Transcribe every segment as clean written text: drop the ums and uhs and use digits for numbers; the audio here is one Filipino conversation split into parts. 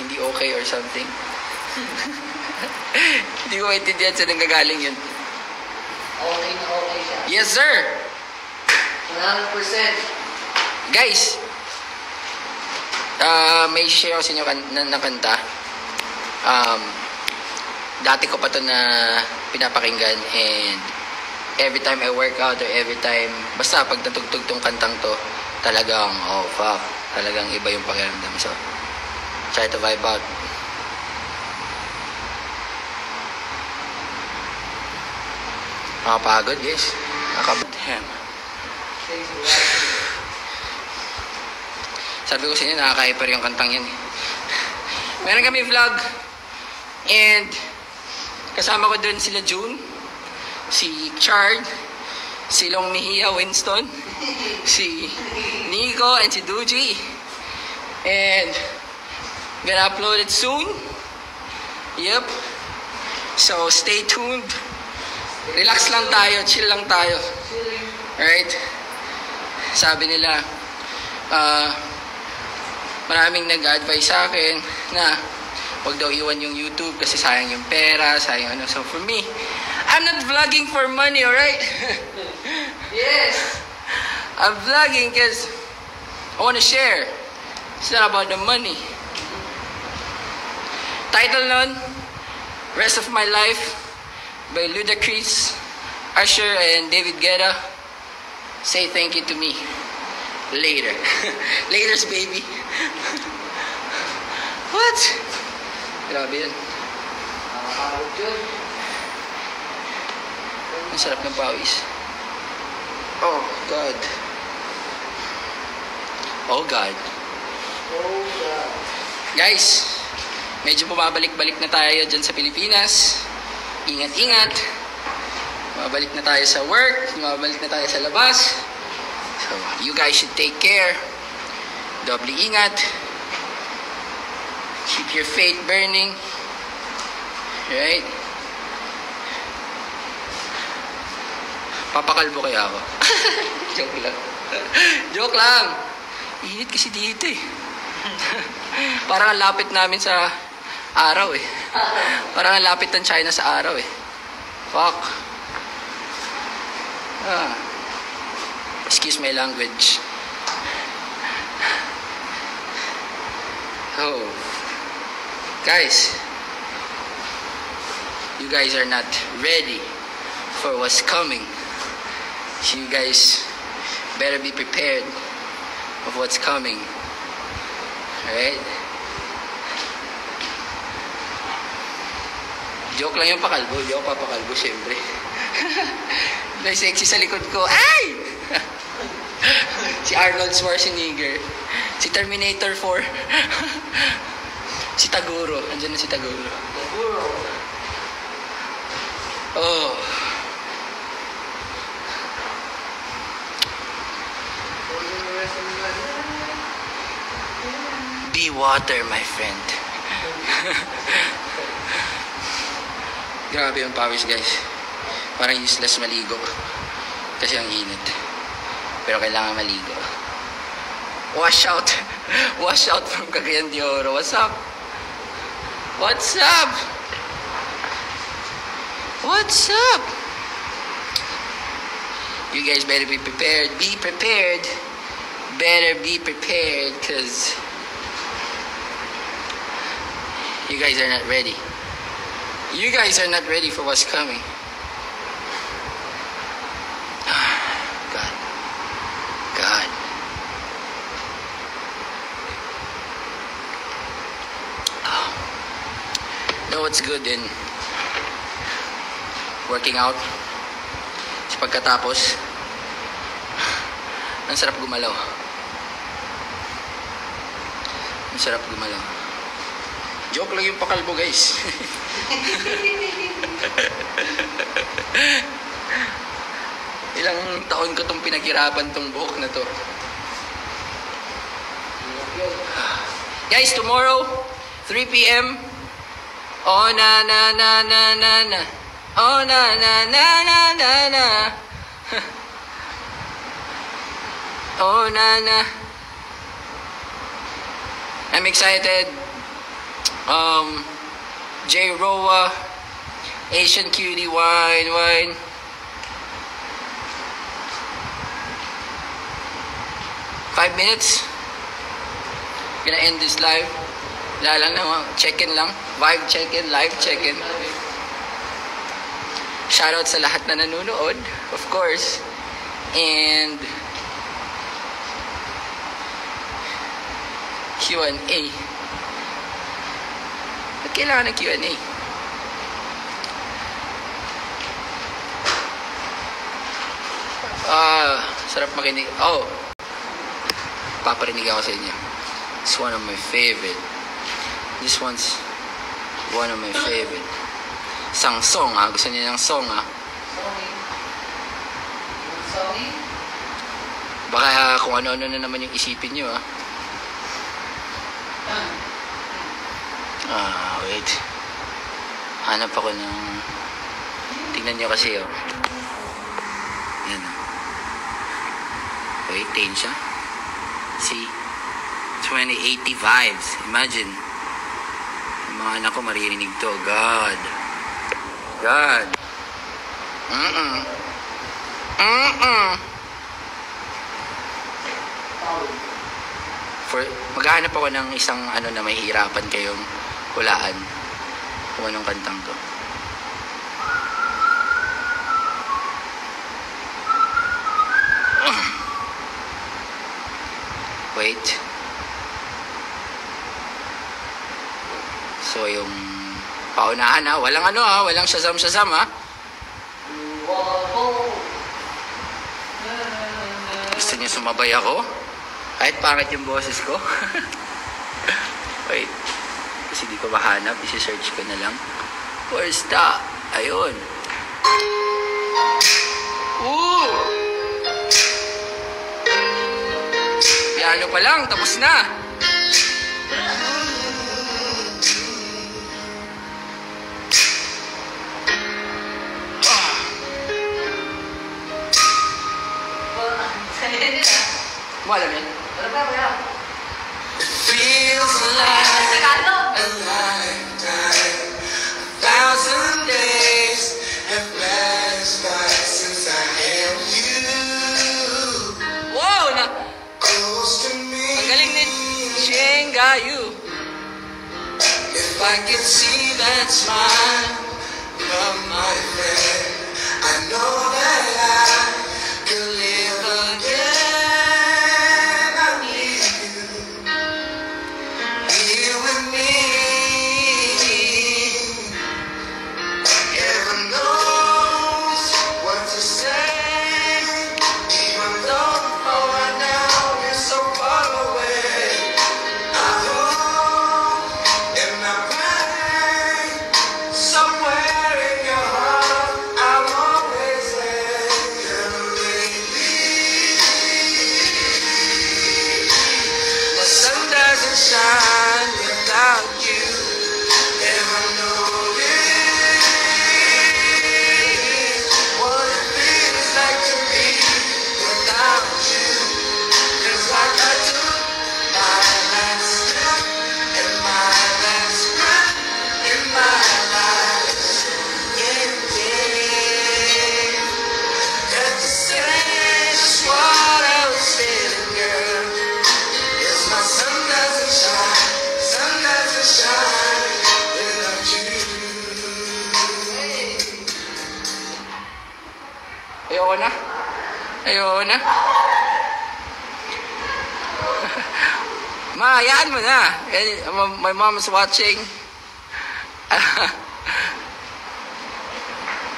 hindi okay or something. Hindi ko maintindihan saan nanggagaling yun. Okay na okay siya. Yes, sir! 100%. Guys, may share ko sa inyo na kanta. Dati ko pa to na pinapakinggan, and every time I work out or every time, basta pag natugtog tong kantang to, talagang, oh fuck, talagang iba yung pakiramdam. So, try to vibe out. Nakapagod, guys. Damn. Sabi ko sa inyo, nakaka-hyper yung kantang yan. Meron kami vlog, and kasama ko dun sila June, si Chard, si Long Mejia Winston, si Nico, and si Duji. And gonna upload it soon. Yep. So stay tuned. Relax lang tayo, chill lang tayo. Alright? Sabi nila, maraming nag-advise sa akin na huwag daw iwan yung YouTube kasi sayang yung pera, sayang ano. So for me, I'm not vlogging for money, alright? Yes! I'm vlogging because I want to share. It's not about the money. Title nun, Rest of My Life by Ludacris, Usher, and David Guetta. Say thank you to me. Later. Laters, baby. What? Grabe yan. Nakakawag yun. Ang sarap ng pawis. Oh, God. Oh, God. Oh, God. Guys, medyo bumabalik-balik na tayo dyan sa Pilipinas. Ingat-ingat. Bumabalik na tayo sa work. Bumabalik na tayo sa labas. So, you guys should take care. Doble ingat. Keep your faith burning. Right? Papakalbo kaya ako. Joke lang. Joke lang. Init kasi dito eh. Parang ang lapit namin sa araw eh. Parang ang lapit ng China sa araw eh. Fuck. Excuse my language. Oh. Guys. You guys are not ready for what's coming. So you guys better be prepared of what's coming. Alright? Joke lang yung pakalbo. Hindi ako papakalbo, syempre. May sexy sa likod ko. Ay! Si Arnold Schwarzenegger. Si Terminator 4. Si Taguro. Andiyan na si Taguro. Taguro. Oh. Be water, my friend. Grabe yung pawis, guys. Parang useless maligo. Kasi ang init. Pero kailangan maligo. Wash out. Wash out from Cagayan de Oro. What's up? What's up? What's up? You guys better be prepared. Be prepared. Better be prepared, because you guys are not ready. You guys are not ready for what's coming. God. God. Oh. Know what's good in working out? Sa pagkatapos, ang sarap gumalaw. Ang sarap gumalaw. Joke lang yung pakalbo, guys. Ilang taon ko tong pinaghirapan tong buhok na to. Guys, tomorrow, 3 p.m. Oh, na na na na na na. Oh, na na na na na na. Oh, na na. I'm excited. J. Roa, Asian Cutie, wine. Five minutes. Gonna end this live. Wala lang naman. Check-in lang. Vibe check-in, live check-in. Shoutout sa lahat na nanonood, of course. And Q&A. Ba't kailangan ng Q&A? Sarap makinig. Oh, paparinig ako sa inyo. It's one of my favorite. This one's one of my favorite. Isang song ha. Gusto niya ng song ha. Sorry? Baka kung ano-ano na naman yung isipin niyo ha. Wait. Hanap ako ng... Tingnan niyo kasi oh. Yan oh. Wait, tain siya. See? 2080 vibes. Imagine. Yung mga anak ko maririnig to. God. Maghahanap ako ng isang ano na may hirapan kayong hulaan kung anong kantang to. Wait. So yung paunahan ha, walang ano ha, walang Shazam ha. Gusto niyo sumabay ako? Kahit pangit yung boses ko. Wait. Kasi di ko mahanap. Isi-search ko na lang. Where's that? Ayun. Ooh! Piano pa lang. Tapos na. Mo alam yan? Feels like a lifetime, 1,000 days have passed by since I held you. Wow! Close to me. Ang galing ni Jengayu. If I could see that smile from my friend, I know that I could live again. Shine without you. Never notice what it feels like to be without you. 'Cause like I took my last step and my last breath in my life. Yeah. At the same is what I was feeling, girl. Yes, my sun doesn't shine without you. Ayoko na. Ma, hayaan mo na. My mom's watching.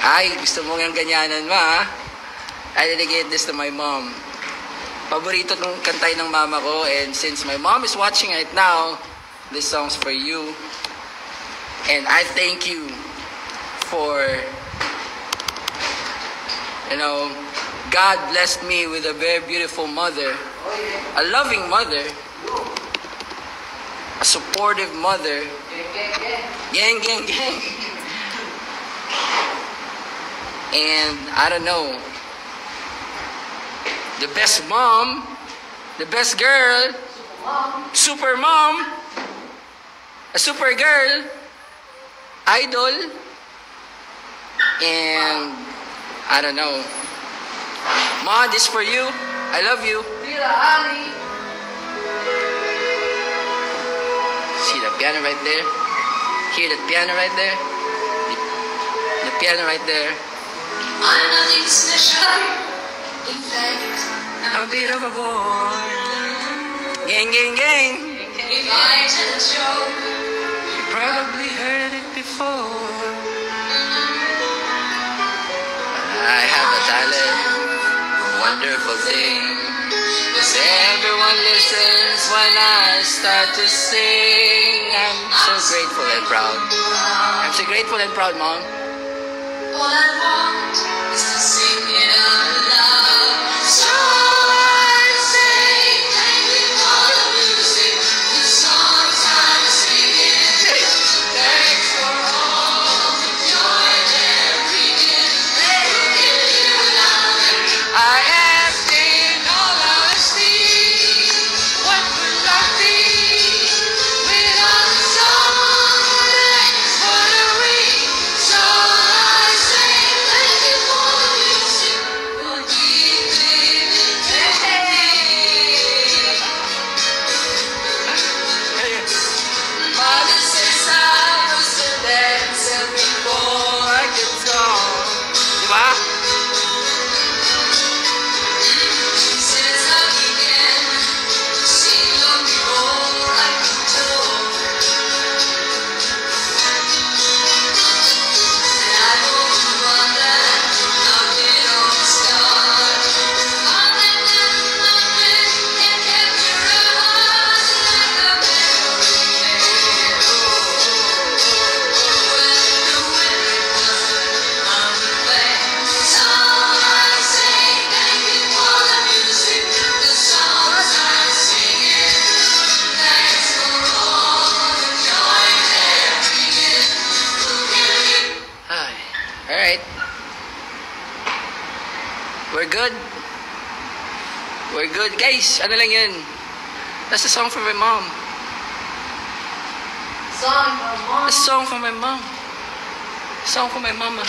Ay, gusto mo yung ganyanan, ma. I dedicate this to my mom. Paborito ng kantay ng mama ko, and since my mom is watching right now, this song's for you. And I thank you for, God blessed me with a very beautiful mother, a loving mother, a supportive mother. Gang. And I don't know, the best mom, the best girl, super mom, a super girl, idol, and I don't know. Ma, this for you. I love you. Tira Ali. See the piano right there? Hear the piano right there? The piano right there. I'm nothing special. In fact, I'm a bit of a boy. Gang, gang, gang. if I tell a joke, You probably heard it before. I have a talent, a wonderful thing. Everyone listens when I start to sing. I'm so grateful and proud. I'm so grateful and proud, Mom. all I want is to sing it out loud. So I say, thank you for the music, the songs I'm singing. Thanks for all the joy they're bringing. They'll give you love. I ask in all honesty, What would life be without the song? Thanks for the ring. So I say thank you for the music, for keeping it steady. Mother says I was the dancer before I could talk. Diba? She says I began to sing long before I could talk. And I don't wonder how did all start. Nothing can capture a heart like a memory. When the winter wasn't on the way. So I say thank you for the music, the songs I'm singing. Thanks for all the joy they're bringing. Ay. Alright. We're good. We're good. Guys, ano lang yun? That's a song from my mom. Song from Mom. A song from my mom. Song from my mama.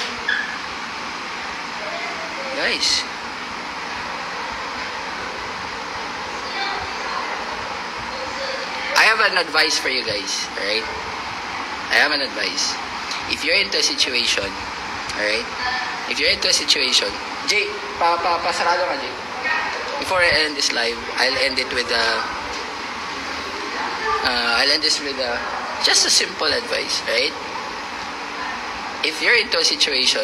Guys. I have an advice for you guys, alright? I have an advice. If you're into a situation, alright? If you're into a situation, Jay, pasarado ka, Jay. Before I end this live, I'll end it with just a simple advice, right? If you're into a situation,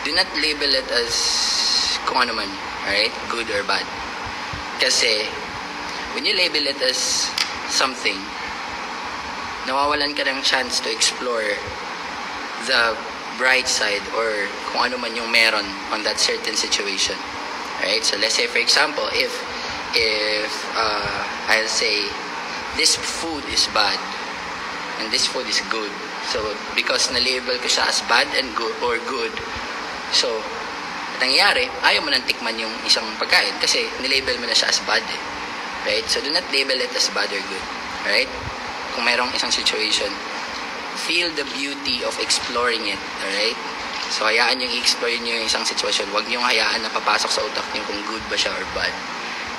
do not label it as kung ano man, alright? Good or bad. Kasi, when you label it as something, nawawalan ka ng chance to explore the bright side or kung ano man yung meron on that certain situation. Right? So let's say for example, if I'll say this food is bad and this food is good. So because na-label ko siya as bad and good or good, so nangyayari, ayaw mo nang tikman yung isang pagkain kasi nilabel mo na siya as bad eh. Right? So do not label it as bad or good. Right? Kung mayroong isang situation, feel the beauty of exploring it. Alright? So, hayaan yung i-explore nyo yung isang sitwasyon. Huwag nyo hayaan na papasok sa utak nyo kung good ba siya or bad.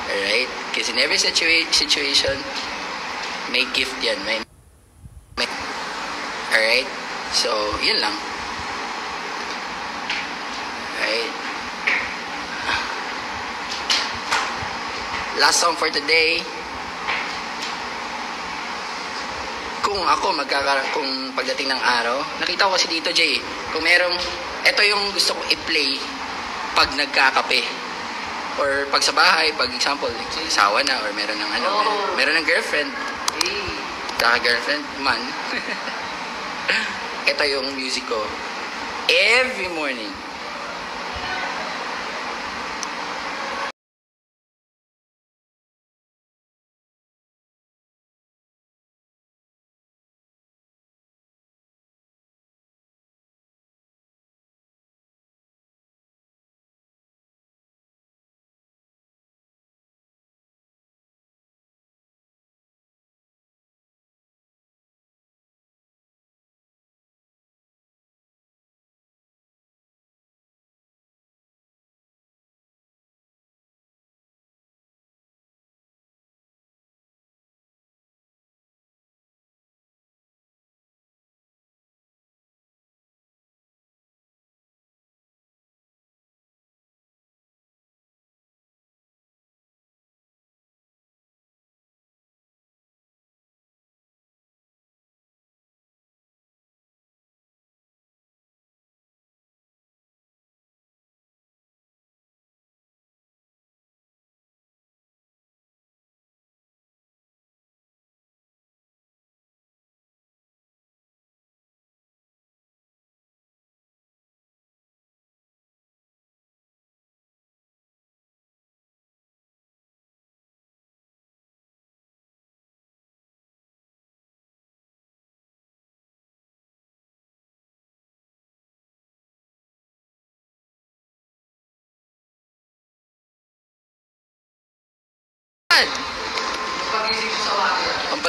Alright? Kasi in every situation, may gift yan. May alright? So, yun lang. Alright? Last song for today. Kung ako kung pagdating ng araw, nakita ko kasi dito, Jay, kung merong, ito yung gusto kong i-play pag nagkakape. Or pag sa bahay, pag example, asawa na, or meron ng meron ng girlfriend. Kaka-girlfriend man. Ito yung music ko. Every morning.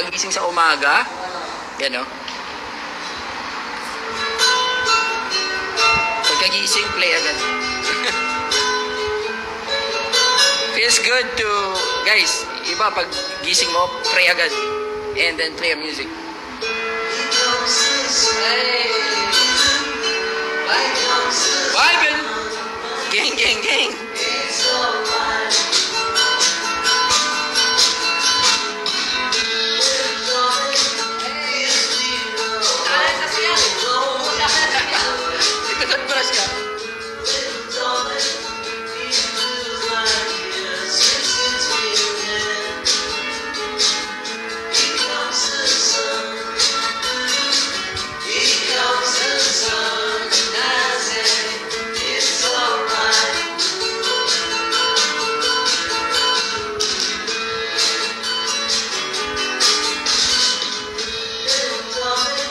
pagising sa umaga. Yan o. Pagkagising, play agad. Feels good to, guys, iba pag gising mo, pray agad. And then play a music. Bible! Gang, gang, gang! Ikutan brush ka.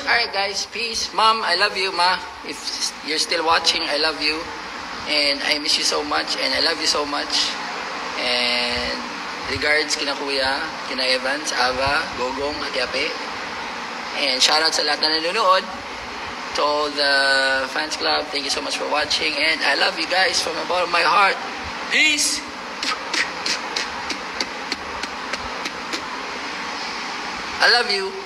Alright guys, peace. Mom, I love you, Ma. If you're still watching, I love you. And I miss you so much. And I love you so much. And regards kina Kuya, kina Evans, Ava, Gogong, Ate Ape. And shoutout sa lahat na nanonood. To all the fans club, thank you so much for watching. And I love you guys from the bottom of my heart. Peace! I love you.